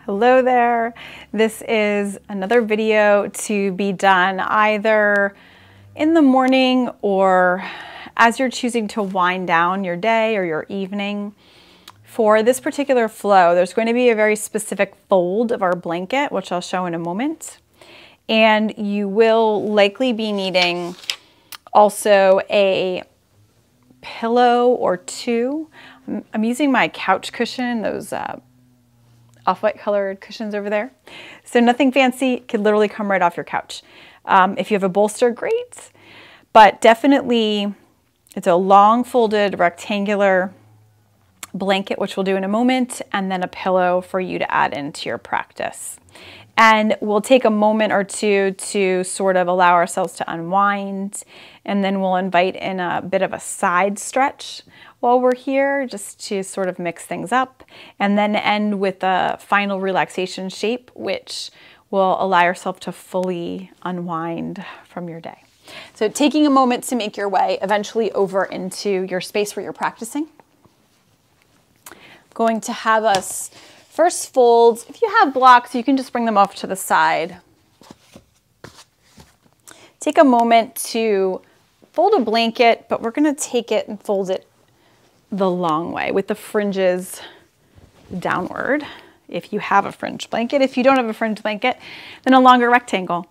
Hello there. This is another video to be done either in the morning or as you're choosing to wind down your day or your evening. For this particular flow, there's going to be a very specific fold of our blanket, which I'll show in a moment. And you will likely be needing also a pillow or two. I'm using my couch cushion, those off-white colored cushions over there. So nothing fancy, could literally come right off your couch. If you have a bolster, great. But definitely it's a long folded rectangular blanket, which we'll do in a moment, and then a pillow for you to add into your practice. And we'll take a moment or two to sort of allow ourselves to unwind, and then we'll invite in a bit of a side stretch while we're here, just to sort of mix things up, and then end with a final relaxation shape, which will allow yourself to fully unwind from your day. So taking a moment to make your way eventually over into your space where you're practicing. Going to have us first fold. If you have blocks, you can just bring them off to the side. Take a moment to fold a blanket, but we're going to take it and fold it the long way with the fringes downward. If you have a fringe blanket, if you don't have a fringe blanket, then a longer rectangle.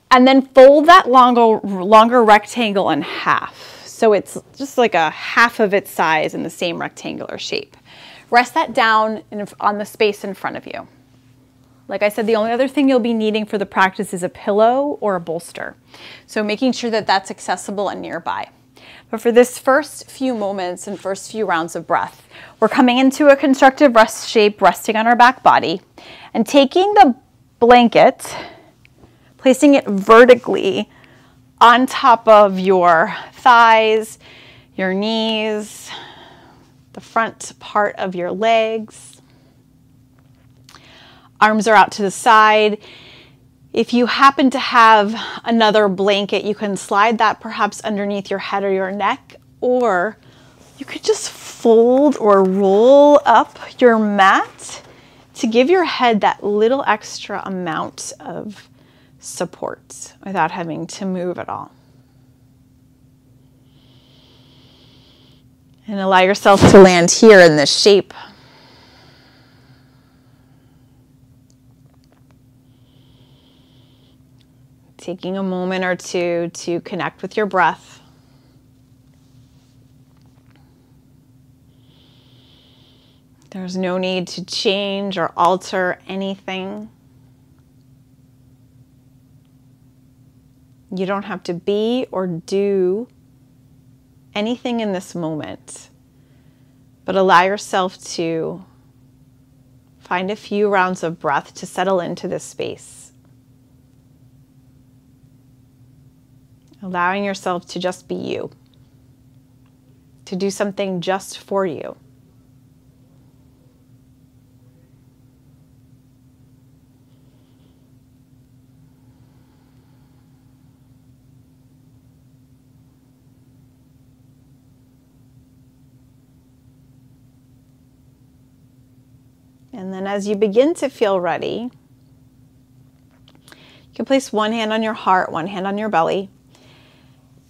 And then fold that longer rectangle in half. So it's just like a half of its size in the same rectangular shape. Rest that down on the space in front of you. Like I said, the only other thing you'll be needing for the practice is a pillow or a bolster. So making sure that that's accessible and nearby. But for this first few moments and first few rounds of breath, we're coming into a constructive rest shape, resting on our back body, and taking the blanket, placing it vertically on top of your thighs, your knees, the front part of your legs. Arms are out to the side. If you happen to have another blanket, you can slide that perhaps underneath your head or your neck, or you could just fold or roll up your mat to give your head that little extra amount of support without having to move at all. And allow yourself to land here in this shape. Taking a moment or two to connect with your breath. There's no need to change or alter anything. You don't have to be or do anything in this moment, but allow yourself to find a few rounds of breath to settle into this space. Allowing yourself to just be you, to do something just for you. And then as you begin to feel ready, you can place one hand on your heart, one hand on your belly.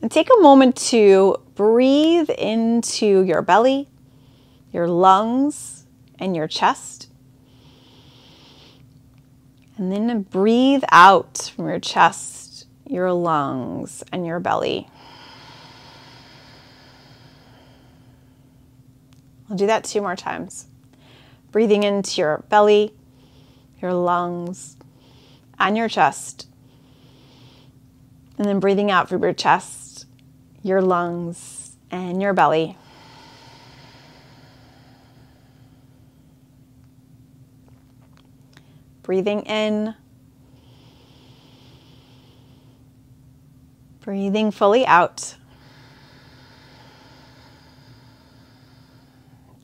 And take a moment to breathe into your belly, your lungs, and your chest. And then breathe out from your chest, your lungs, and your belly. I'll do that 2 more times. Breathing into your belly, your lungs, and your chest. And then breathing out from your chest, your lungs, and your belly. Breathing in. Breathing fully out.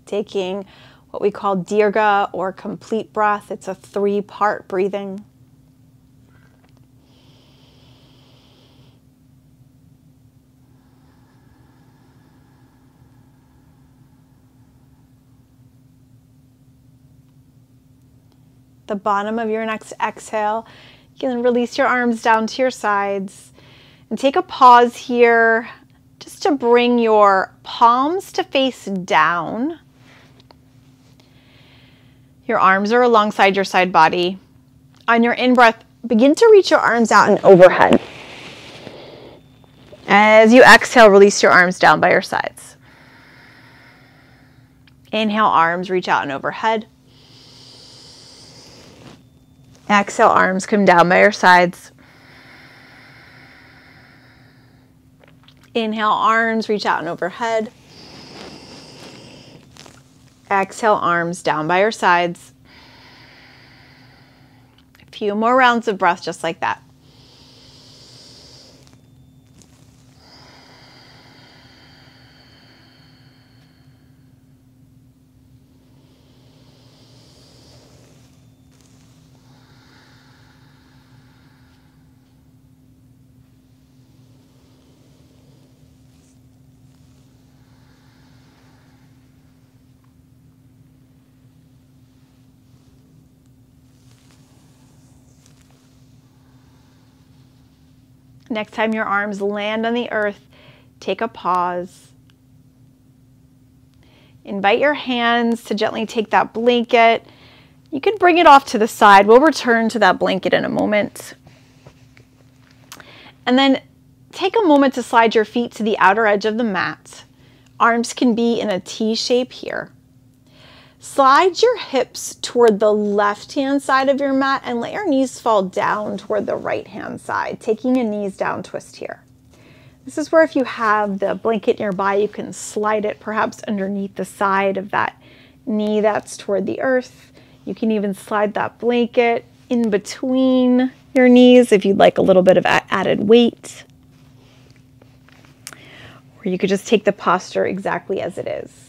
Taking what we call dirga or complete breath. It's a 3-part breathing. the bottom of your next exhale, you can release your arms down to your sides and take a pause here just to bring your palms to face down. Your arms are alongside your side body. On your in-breath, begin to reach your arms out and overhead. As you exhale, release your arms down by your sides. Inhale, arms reach out and overhead. Exhale, arms come down by your sides. Inhale, arms reach out and overhead. Exhale, arms down by your sides. A few more rounds of breath just like that. Next time your arms land on the earth, take a pause. Invite your hands to gently take that blanket. You can bring it off to the side. We'll return to that blanket in a moment. And then take a moment to slide your feet to the outer edge of the mat. Arms can be in a T shape here. Slide your hips toward the left-hand side of your mat and let your knees fall down toward the right-hand side, taking a knees down twist here. This is where if you have the blanket nearby, you can slide it perhaps underneath the side of that knee that's toward the earth. You can even slide that blanket in between your knees if you'd like a little bit of added weight. Or you could just take the posture exactly as it is.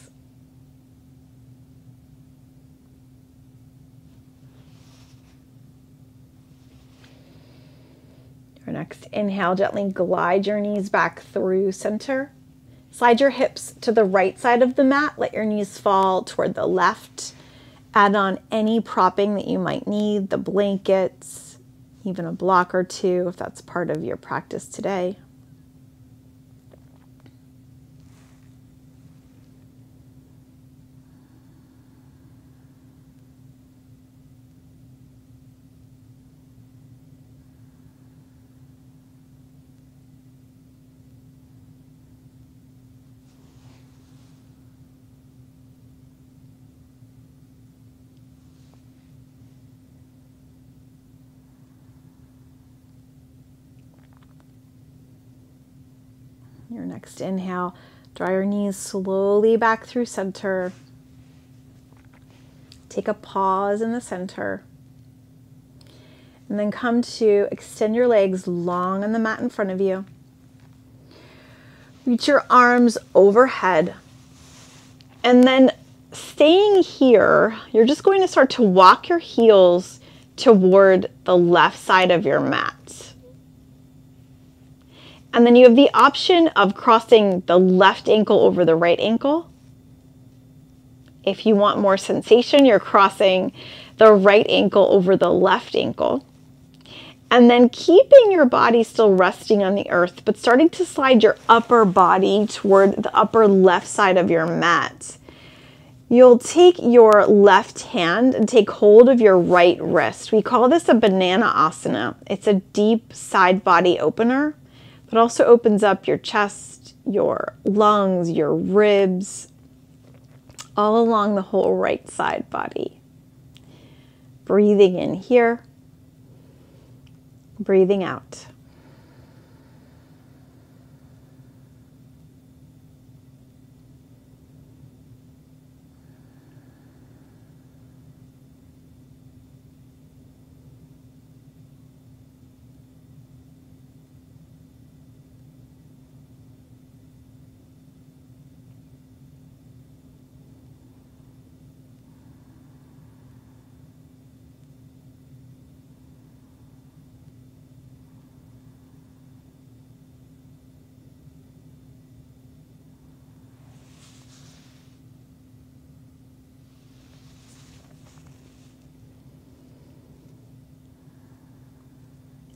Your next inhale, gently glide your knees back through center. Slide your hips to the right side of the mat. Let your knees fall toward the left. Add on any propping that you might need, the blankets, even a block or two if that's part of your practice today. Your next inhale, draw your knees slowly back through center. Take a pause in the center. And then come to extend your legs long on the mat in front of you. Reach your arms overhead. And then staying here, you're just going to start to walk your heels toward the left side of your mat. And then you have the option of crossing the left ankle over the right ankle. If you want more sensation, you're crossing the right ankle over the left ankle. And then keeping your body still resting on the earth, but starting to slide your upper body toward the upper left side of your mat. You'll take your left hand and take hold of your right wrist. We call this a banana asana. It's a deep side body opener. It also opens up your chest, your lungs, your ribs, all along the whole right side body. Breathing in here, breathing out.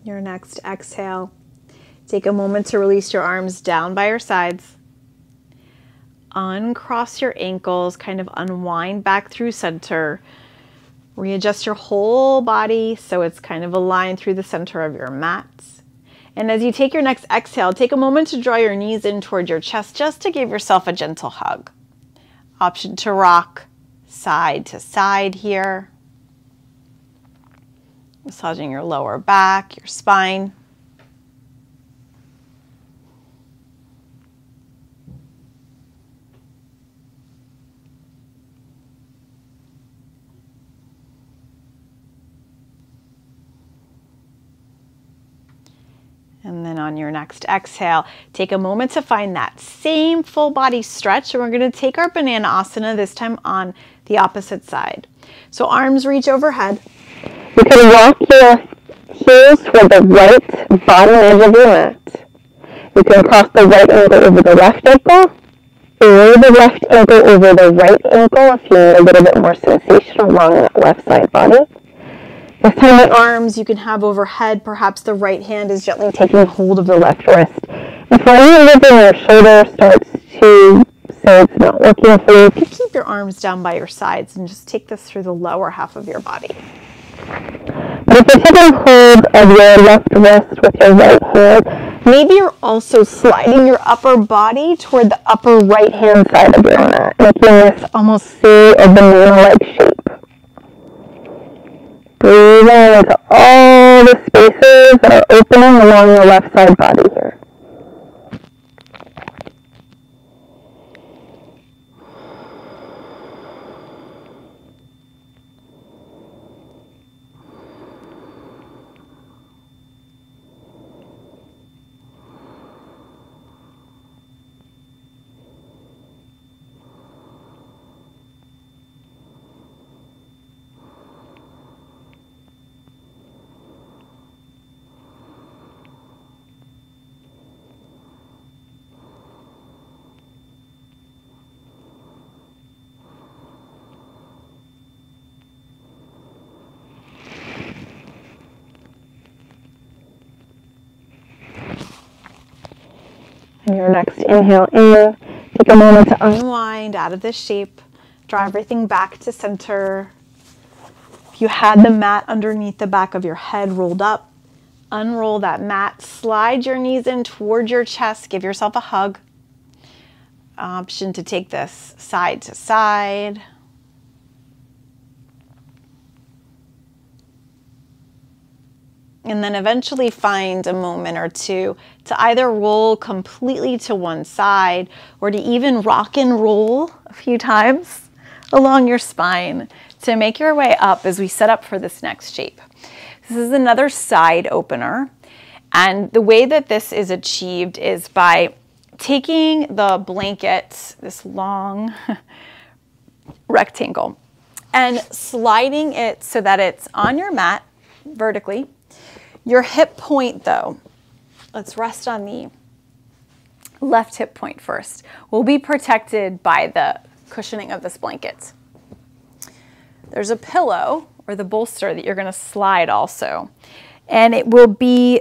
Your next exhale, take a moment to release your arms down by your sides. Uncross your ankles, kind of unwind back through center. Readjust your whole body so it's kind of aligned through the center of your mat. And as you take your next exhale, take a moment to draw your knees in toward your chest just to give yourself a gentle hug. Option to rock side to side here. Massaging your lower back, your spine. And then on your next exhale, take a moment to find that same full body stretch. And we're going to take our banana asana this time on the opposite side. So arms reach overhead. You can walk your heels toward the right bottom edge of your mat. You can cross the right ankle over the left ankle, or the left ankle over the right ankle if you need a little bit more sensation along that left side body. This time the arms you can have overhead, perhaps the right hand is gently taking hold of the left wrist. And for any reason your shoulder starts to say it's not working for you, keep your arms down by your sides and just take this through the lower half of your body. But if you're taking hold of your left wrist with your right hand, maybe you're also sliding your upper body toward the upper right hand side of your mat, making this almost see a banana-like shape. Breathing into all the spaces that are opening along the left side body here. And your next inhale in, take a moment to unwind out of this shape, draw everything back to center. If you had the mat underneath the back of your head rolled up, unroll that mat, slide your knees in toward your chest, give yourself a hug. Option to take this side to side. And then eventually find a moment or two to either roll completely to one side or to even rock and roll a few times along your spine to make your way up as we set up for this next shape. This is another side opener. And the way that this is achieved is by taking the blanket, this long rectangle, and sliding it so that it's on your mat vertically. Your hip point though, let's rest on the left hip point first, will be protected by the cushioning of this blanket. There's a pillow or the bolster that you're going to slide also, and it will be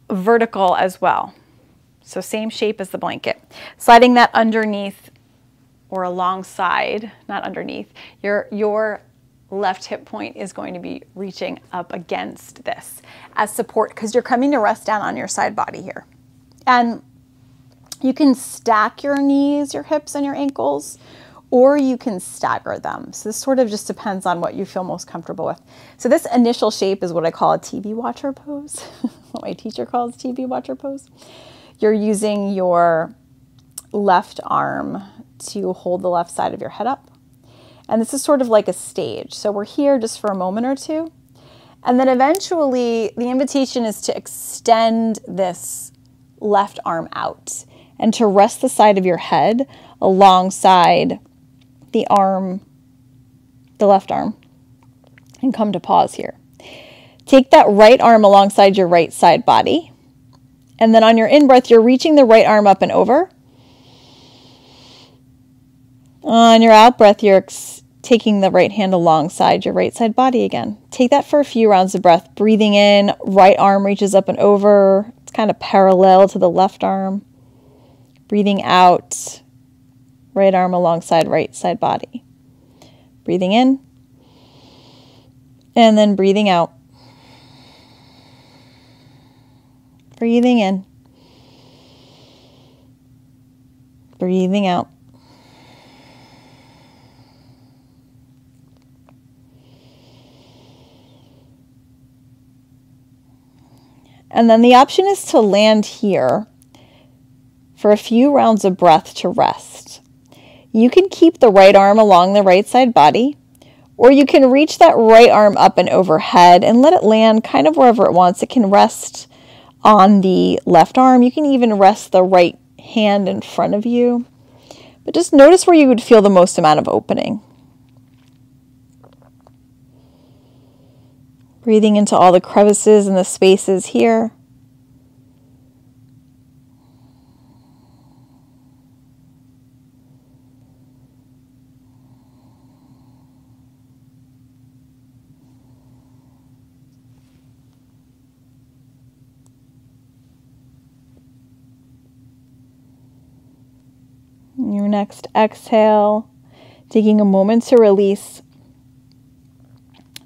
vertical as well. So same shape as the blanket. Sliding that underneath or alongside, not underneath, your left hip point is going to be reaching up against this as support because you're coming to rest down on your side body here. And you can stack your knees, your hips, and your ankles, or you can stagger them. So this sort of just depends on what you feel most comfortable with. So this initial shape is what I call a TV watcher pose, what my teacher calls TV watcher pose. You're using your left arm to hold the left side of your head up. And this is sort of like a stage. So we're here just for a moment or two. And then eventually the invitation is to extend this left arm out and to rest the side of your head alongside the arm, the left arm, and come to pause here. Take that right arm alongside your right side body. And then on your in-breath, you're reaching the right arm up and over. On your out-breath, you're taking the right hand alongside your right side body again. Take that for a few rounds of breath, breathing in, right arm reaches up and over. It's kind of parallel to the left arm. Breathing out, right arm alongside right side body. Breathing in, and then breathing out. Breathing in. Breathing out. And then the option is to land here for a few rounds of breath to rest. You can keep the right arm along the right side body, or you can reach that right arm up and overhead and let it land kind of wherever it wants. It can rest on the left arm. You can even rest the right hand in front of you. But just notice where you would feel the most amount of opening. Breathing into all the crevices and the spaces here. Your next exhale, taking a moment to release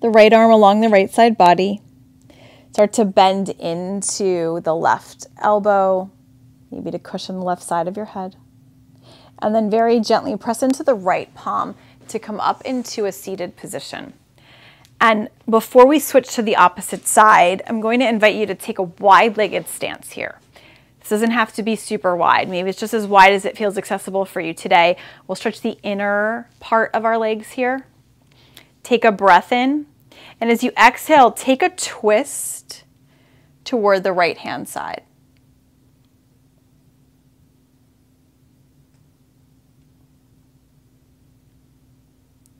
the right arm along the right side body. Start to bend into the left elbow, maybe to cushion the left side of your head. And then very gently press into the right palm to come up into a seated position. And before we switch to the opposite side, I'm going to invite you to take a wide-legged stance here. This doesn't have to be super wide. Maybe it's just as wide as it feels accessible for you today. We'll stretch the inner part of our legs here. Take a breath in. And as you exhale, take a twist toward the right hand side.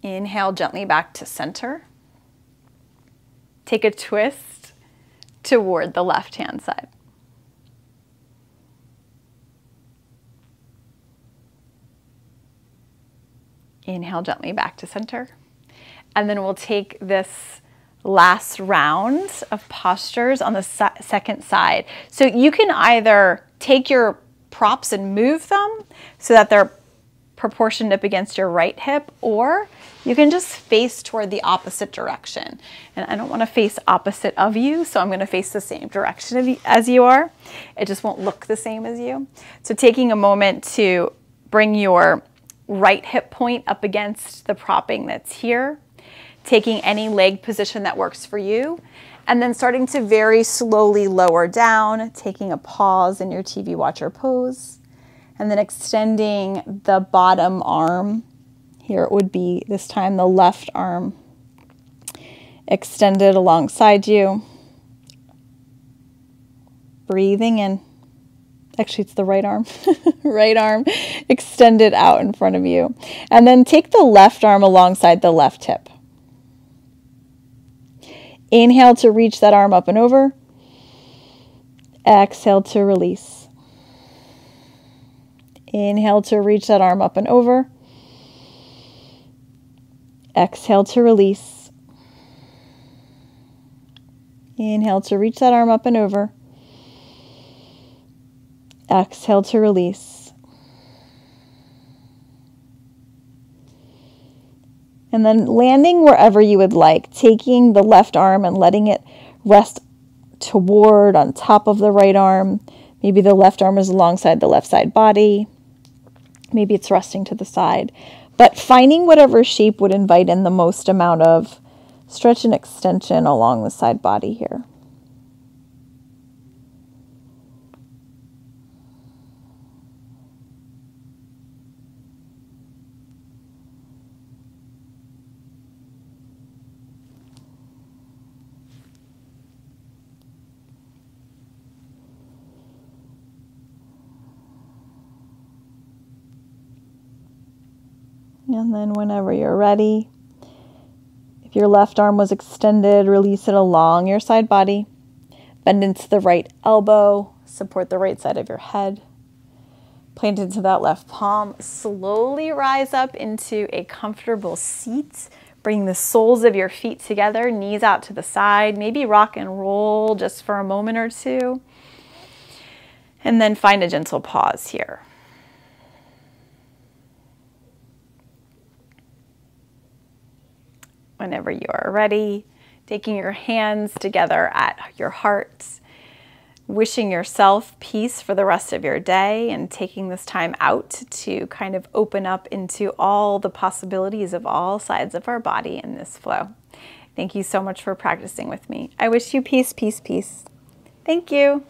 Inhale gently back to center. Take a twist toward the left hand side. Inhale gently back to center. And then we'll take this last round of postures on the second side. So you can either take your props and move them so that they're proportioned up against your right hip, or you can just face toward the opposite direction. And I don't want to face opposite of you, so I'm going to face the same direction as you are. It just won't look the same as you. So taking a moment to bring your right hip point up against the propping that's here, taking any leg position that works for you, and then starting to very slowly lower down, taking a pause in your TV watcher pose, and then extending the bottom arm. Here it would be this time the left arm extended alongside you. Breathing in. Actually, it's the right arm. Right arm extended out in front of you. And then take the left arm alongside the left hip. Inhale to reach that arm up and over. Exhale to release. Inhale to reach that arm up and over. Exhale to release. Inhale to reach that arm up and over. Exhale to release. And then landing wherever you would like, taking the left arm and letting it rest toward on top of the right arm. Maybe the left arm is alongside the left side body. Maybe it's resting to the side. But finding whatever shape would invite in the most amount of stretch and extension along the side body here. And then whenever you're ready, if your left arm was extended, release it along your side body. Bend into the right elbow, support the right side of your head. Plant into that left palm. Slowly rise up into a comfortable seat. Bring the soles of your feet together, knees out to the side, maybe rock and roll just for a moment or two. And then find a gentle pause here. Whenever you are ready, taking your hands together at your heart, wishing yourself peace for the rest of your day and taking this time out to kind of open up into all the possibilities of all sides of our body in this flow. Thank you so much for practicing with me. I wish you peace, peace, peace. Thank you.